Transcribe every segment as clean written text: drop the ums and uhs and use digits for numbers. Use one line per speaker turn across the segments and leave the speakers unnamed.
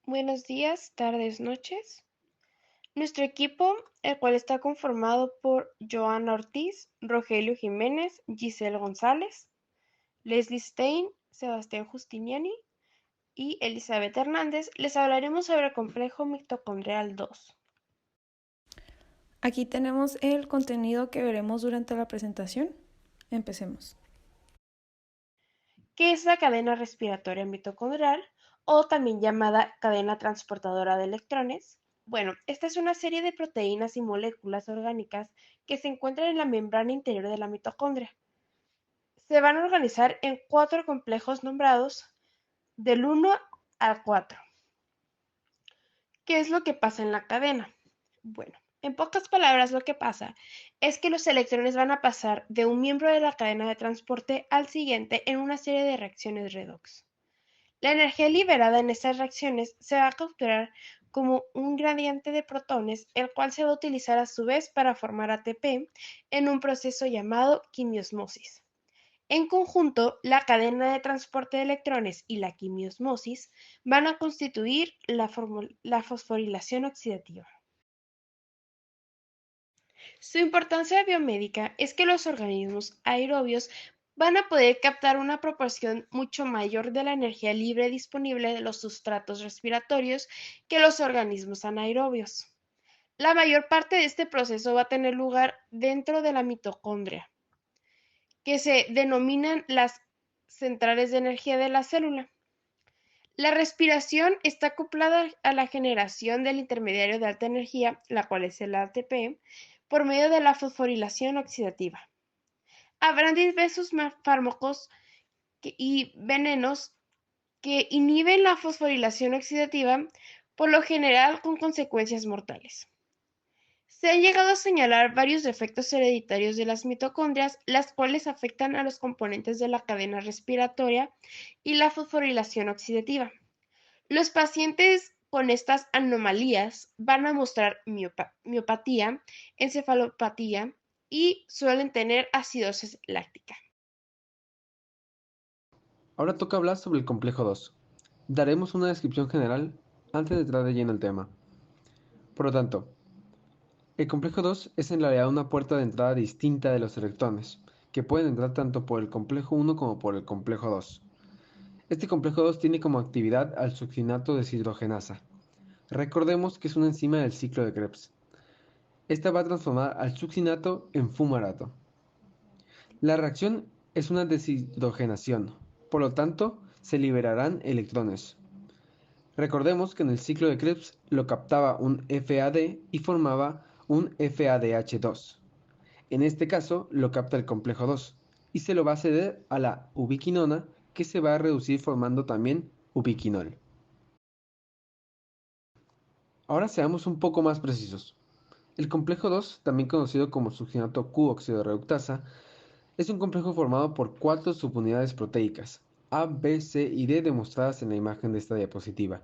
Buenos días, tardes, noches. Nuestro equipo, el cual está conformado por Joana Ortiz, Rogelio Jiménez, Giselle González, Leslie Stein, Sebastián Justiniani y Elizabeth Hernández, les hablaremos sobre el complejo mitocondrial 2.
Aquí tenemos el contenido que veremos durante la presentación. Empecemos.
¿Qué es la cadena respiratoria mitocondrial o también llamada cadena transportadora de electrones? Bueno, esta es una serie de proteínas y moléculas orgánicas que se encuentran en la membrana interior de la mitocondria. Se van a organizar en 4 complejos nombrados del 1 al 4. ¿Qué es lo que pasa en la cadena? Bueno, en pocas palabras lo que pasa es que los electrones van a pasar de un miembro de la cadena de transporte al siguiente en una serie de reacciones redox. La energía liberada en estas reacciones se va a capturar como un gradiente de protones, el cual se va a utilizar a su vez para formar ATP en un proceso llamado quimiosmosis. En conjunto, la cadena de transporte de electrones y la quimiosmosis van a constituir la fosforilación oxidativa. Su importancia biomédica es que los organismos aerobios van a poder captar una proporción mucho mayor de la energía libre disponible de los sustratos respiratorios que los organismos anaerobios. La mayor parte de este proceso va a tener lugar dentro de la mitocondria, que se denominan las centrales de energía de la célula. La respiración está acoplada a la generación del intermediario de alta energía, la cual es el ATP, por medio de la fosforilación oxidativa. Habrán diversos fármacos y venenos que inhiben la fosforilación oxidativa, por lo general con consecuencias mortales. Se han llegado a señalar varios defectos hereditarios de las mitocondrias, las cuales afectan a los componentes de la cadena respiratoria y la fosforilación oxidativa. Los pacientes con estas anomalías van a mostrar miopatía, encefalopatía y suelen tener acidosis láctica.
Ahora toca hablar sobre el complejo 2. Daremos una descripción general antes de entrar de lleno al tema. Por lo tanto, el complejo 2 es en realidad una puerta de entrada distinta de los electrones, que pueden entrar tanto por el complejo 1 como por el complejo 2. Este complejo 2 tiene como actividad al succinato deshidrogenasa. Recordemos que es una enzima del ciclo de Krebs. Esta va a transformar al succinato en fumarato. La reacción es una deshidrogenación, por lo tanto, se liberarán electrones. Recordemos que en el ciclo de Krebs lo captaba un FAD y formaba un FADH2. En este caso lo capta el complejo 2 y se lo va a ceder a la ubiquinona, que se va a reducir formando también ubiquinol. Ahora seamos un poco más precisos. El complejo 2, también conocido como succinato Q-oxidoreductasa, es un complejo formado por 4 subunidades proteicas, A, B, C y D, demostradas en la imagen de esta diapositiva.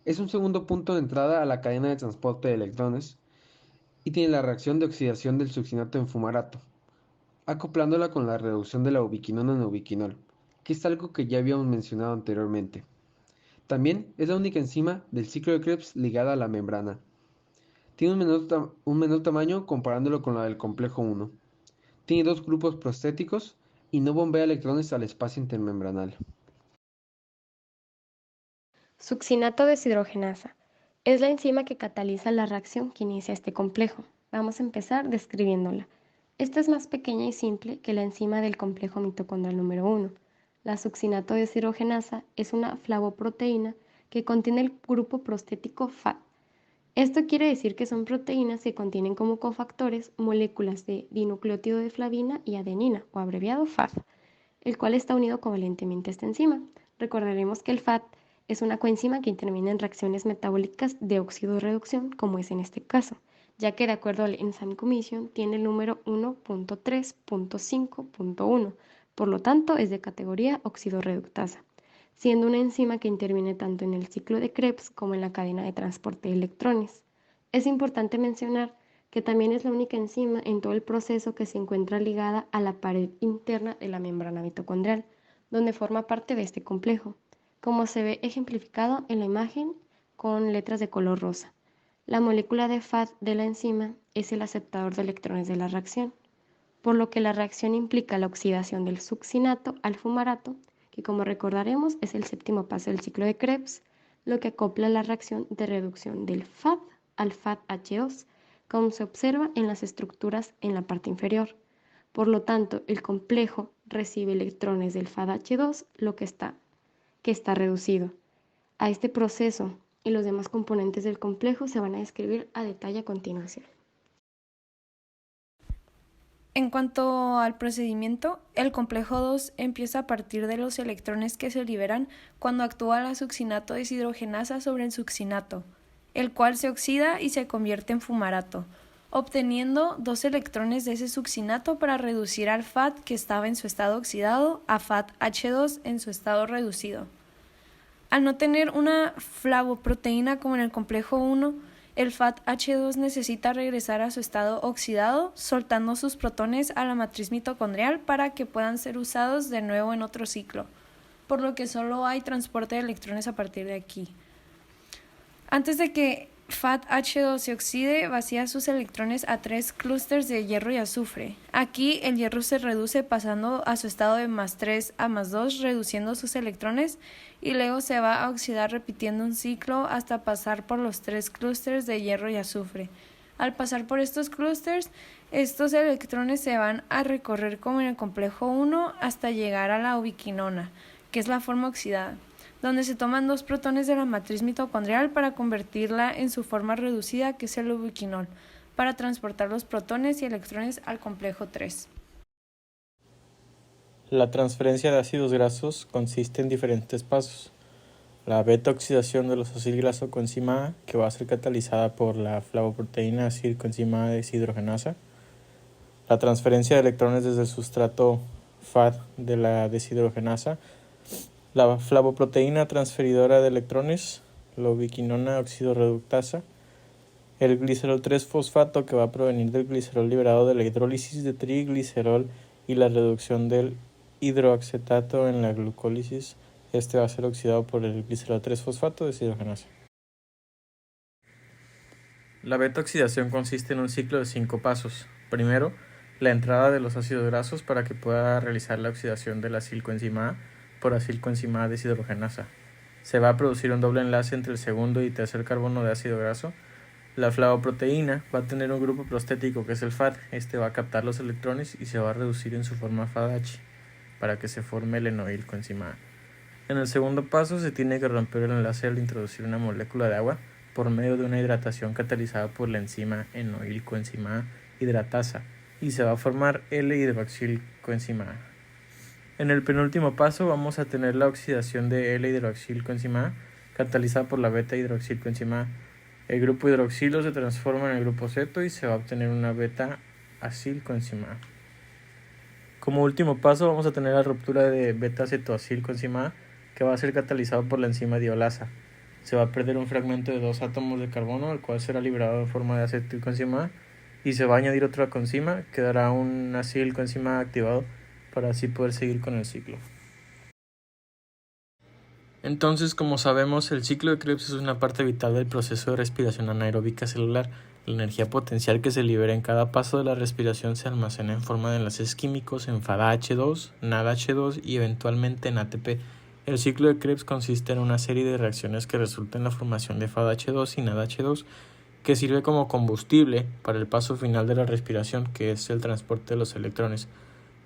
Es un segundo punto de entrada a la cadena de transporte de electrones y tiene la reacción de oxidación del succinato en fumarato, acoplándola con la reducción de la ubiquinona en ubiquinol, que es algo que ya habíamos mencionado anteriormente. También es la única enzima del ciclo de Krebs ligada a la membrana. Tiene un menor tamaño comparándolo con la del complejo 1. Tiene 2 grupos prostéticos y no bombea electrones al espacio intermembranal.
Succinato deshidrogenasa. Es la enzima que cataliza la reacción que inicia este complejo. Vamos a empezar describiéndola. Esta es más pequeña y simple que la enzima del complejo mitocondrial número 1. La succinato deshidrogenasa es una flavoproteína que contiene el grupo prostético FAT. Esto quiere decir que son proteínas que contienen como cofactores moléculas de dinucleótido de flavina y adenina, o abreviado FAT, el cual está unido covalentemente a esta enzima. Recordaremos que el FAT es una coenzima que interviene en reacciones metabólicas de oxidorreducción, como es en este caso, ya que de acuerdo al Enzyme Commission tiene el número 1.3.5.1, por lo tanto es de categoría oxidorreductasa, siendo una enzima que interviene tanto en el ciclo de Krebs como en la cadena de transporte de electrones. Es importante mencionar que también es la única enzima en todo el proceso que se encuentra ligada a la pared interna de la membrana mitocondrial, donde forma parte de este complejo. como se ve ejemplificado en la imagen con letras de color rosa. La molécula de FAD de la enzima es el aceptador de electrones de la reacción, por lo que la reacción implica la oxidación del succinato al fumarato, que como recordaremos es el séptimo paso del ciclo de Krebs, lo que acopla la reacción de reducción del FAD al FADH2, como se observa en las estructuras en la parte inferior. Por lo tanto, el complejo recibe electrones del FADH2, que está reducido. A este proceso y los demás componentes del complejo se van a describir a detalle a continuación.
En cuanto al procedimiento, el complejo 2 empieza a partir de los electrones que se liberan cuando actúa la succinato deshidrogenasa sobre el succinato, el cual se oxida y se convierte en fumarato, obteniendo 2 electrones de ese succinato para reducir al FAD que estaba en su estado oxidado a FADH2 en su estado reducido. Al no tener una flavoproteína como en el complejo 1, el FADH2 necesita regresar a su estado oxidado, soltando sus protones a la matriz mitocondrial para que puedan ser usados de nuevo en otro ciclo, por lo que solo hay transporte de electrones a partir de aquí. Antes de que FADH2 se oxide, vacía sus electrones a 3 clústeres de hierro y azufre. Aquí el hierro se reduce pasando a su estado de +3 a +2, reduciendo sus electrones, y luego se va a oxidar repitiendo un ciclo hasta pasar por los 3 clústeres de hierro y azufre. Al pasar por estos clústeres, estos electrones se van a recorrer como en el complejo 1 hasta llegar a la ubiquinona, que es la forma oxidada, donde se toman 2 protones de la matriz mitocondrial para convertirla en su forma reducida, que es el ubiquinol, para transportar los protones y electrones al complejo 3.
La transferencia de ácidos grasos consiste en diferentes pasos. La beta-oxidación de los acilgraso coenzima A, que va a ser catalizada por la flavoproteína acilcoenzima A deshidrogenasa. La transferencia de electrones desde el sustrato FAD de la deshidrogenasa. La flavoproteína transferidora de electrones, la ubiquinona oxidorreductasa. El glicerol 3-fosfato, que va a provenir del glicerol liberado de la hidrólisis de triglicerol y la reducción del hidroacetato en la glucólisis. Este va a ser oxidado por el glicerol 3-fosfato deshidrogenasa. La beta-oxidación consiste en un ciclo de 5 pasos. Primero, la entrada de los ácidos grasos para que pueda realizar la oxidación de la acilcoenzima A por acilcoenzima A deshidrogenasa. Se va a producir un doble enlace entre el segundo y tercer carbono de ácido graso. La flavoproteína va a tener un grupo prostético que es el FAD. Este va a captar los electrones y se va a reducir en su forma FADH para que se forme el enoilcoenzima A. En el segundo paso se tiene que romper el enlace al introducir una molécula de agua por medio de una hidratación catalizada por la enzima enoilcoenzima A hidratasa y se va a formar L-hidroxilcoenzima A. En el penúltimo paso vamos a tener la oxidación de L-hidroxilcoenzima A catalizada por la beta-hidroxilcoenzima A. El grupo hidroxilo se transforma en el grupo ceto y se va a obtener una beta-acilcoenzima A. Como último paso vamos a tener la ruptura de beta-cetoacilcoenzima A, que va a ser catalizado por la enzima diolasa. Se va a perder un fragmento de 2 átomos de carbono, el cual será liberado en forma de acetilcoenzima A, y se va a añadir otra coenzima, que dará un acilcoenzima A activado, para así poder seguir con el ciclo. Entonces, como sabemos, el ciclo de Krebs es una parte vital del proceso de respiración anaeróbica celular. La energía potencial que se libera en cada paso de la respiración se almacena en forma de enlaces químicos en FADH2, NADH2 y eventualmente en ATP. El ciclo de Krebs consiste en una serie de reacciones que resultan en la formación de FADH2 y NADH2, que sirve como combustible para el paso final de la respiración, que es el transporte de los electrones.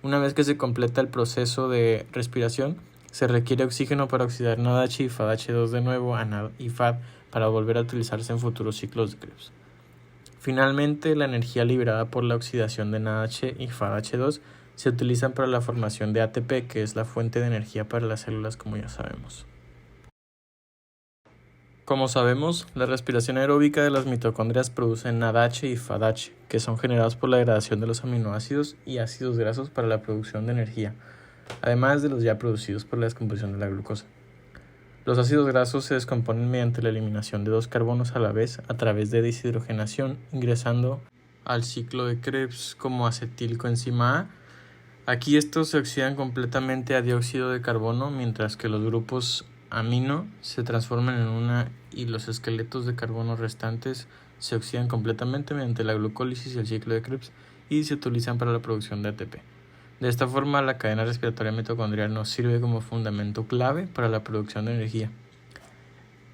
Una vez que se completa el proceso de respiración, se requiere oxígeno para oxidar NADH y FADH2 de nuevo a NAD y FAD para volver a utilizarse en futuros ciclos de Krebs. Finalmente, la energía liberada por la oxidación de NADH y FADH2 se utilizan para la formación de ATP, que es la fuente de energía para las células, como ya sabemos. Como sabemos, la respiración aeróbica de las mitocondrias produce NADH y FADH, que son generados por la degradación de los aminoácidos y ácidos grasos para la producción de energía, además de los ya producidos por la descomposición de la glucosa. Los ácidos grasos se descomponen mediante la eliminación de 2 carbonos a la vez a través de deshidrogenación, ingresando al ciclo de Krebs como acetilcoenzima A. Aquí estos se oxidan completamente a dióxido de carbono, mientras que los grupos amino se transforman en una y los esqueletos de carbono restantes se oxidan completamente mediante la glucólisis y el ciclo de Krebs y se utilizan para la producción de ATP. De esta forma, la cadena respiratoria mitocondrial nos sirve como fundamento clave para la producción de energía.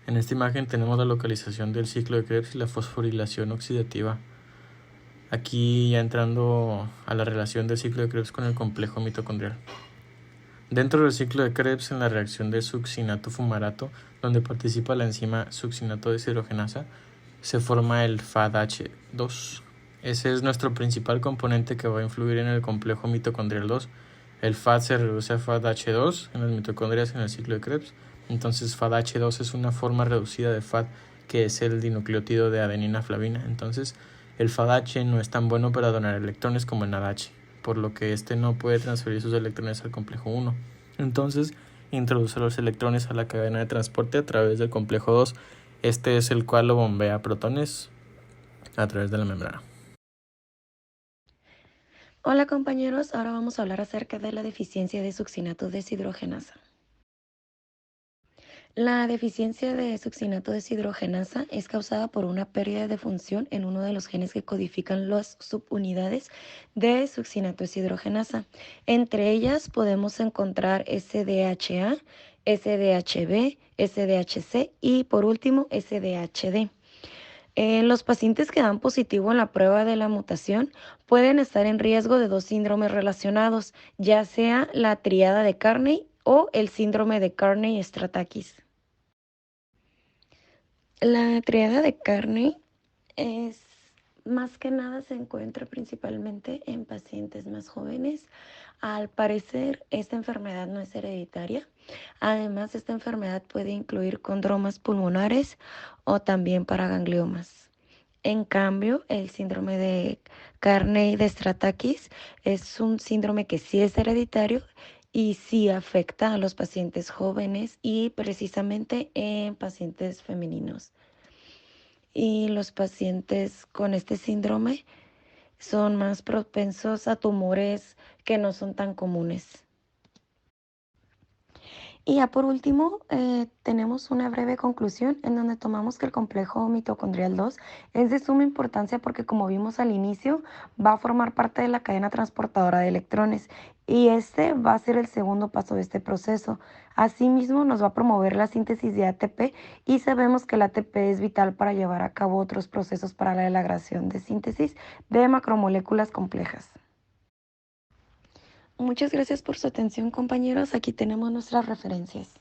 En esta imagen tenemos la localización del ciclo de Krebs y la fosforilación oxidativa. Aquí ya entrando a la relación del ciclo de Krebs con el complejo mitocondrial. Dentro del ciclo de Krebs, en la reacción de succinato-fumarato, donde participa la enzima succinato deshidrogenasa, se forma el FADH2. Ese es nuestro principal componente que va a influir en el complejo mitocondrial 2. El FAD se reduce a FADH2 en las mitocondrias en el ciclo de Krebs. Entonces FADH2 es una forma reducida de FAD, que es el dinucleótido de adenina flavina. Entonces el FADH no es tan bueno para donar electrones como el NADH, por lo que este no puede transferir sus electrones al complejo 1. Entonces introduce los electrones a la cadena de transporte a través del complejo 2. Este es el cual lo bombea protones a través de la membrana.
Hola compañeros, ahora vamos a hablar acerca de la deficiencia de succinato deshidrogenasa. La deficiencia de succinato deshidrogenasa es causada por una pérdida de función en uno de los genes que codifican las subunidades de succinato deshidrogenasa. Entre ellas podemos encontrar SDHA, SDHB, SDHC y por último SDHD. Los pacientes que dan positivo en la prueba de la mutación pueden estar en riesgo de dos síndromes relacionados, ya sea la triada de Carney o el síndrome de Carney-Stratakis. La triada de Carney es más que nada se encuentra principalmente en pacientes más jóvenes. Al parecer, esta enfermedad no es hereditaria. Además, esta enfermedad puede incluir condromas pulmonares o también paragangliomas. En cambio, el síndrome de Carney-Stratakis es un síndrome que sí es hereditario y sí afecta a los pacientes jóvenes y precisamente en pacientes femeninos. Y los pacientes con este síndrome son más propensos a tumores que no son tan comunes. Y ya por último, tenemos una breve conclusión en donde tomamos que el complejo mitocondrial 2 es de suma importancia porque, como vimos al inicio, va a formar parte de la cadena transportadora de electrones y este va a ser el segundo paso de este proceso. Asimismo, nos va a promover la síntesis de ATP y sabemos que el ATP es vital para llevar a cabo otros procesos para la elaboración de síntesis de macromoléculas complejas. Muchas gracias por su atención, compañeros. Aquí tenemos nuestras referencias.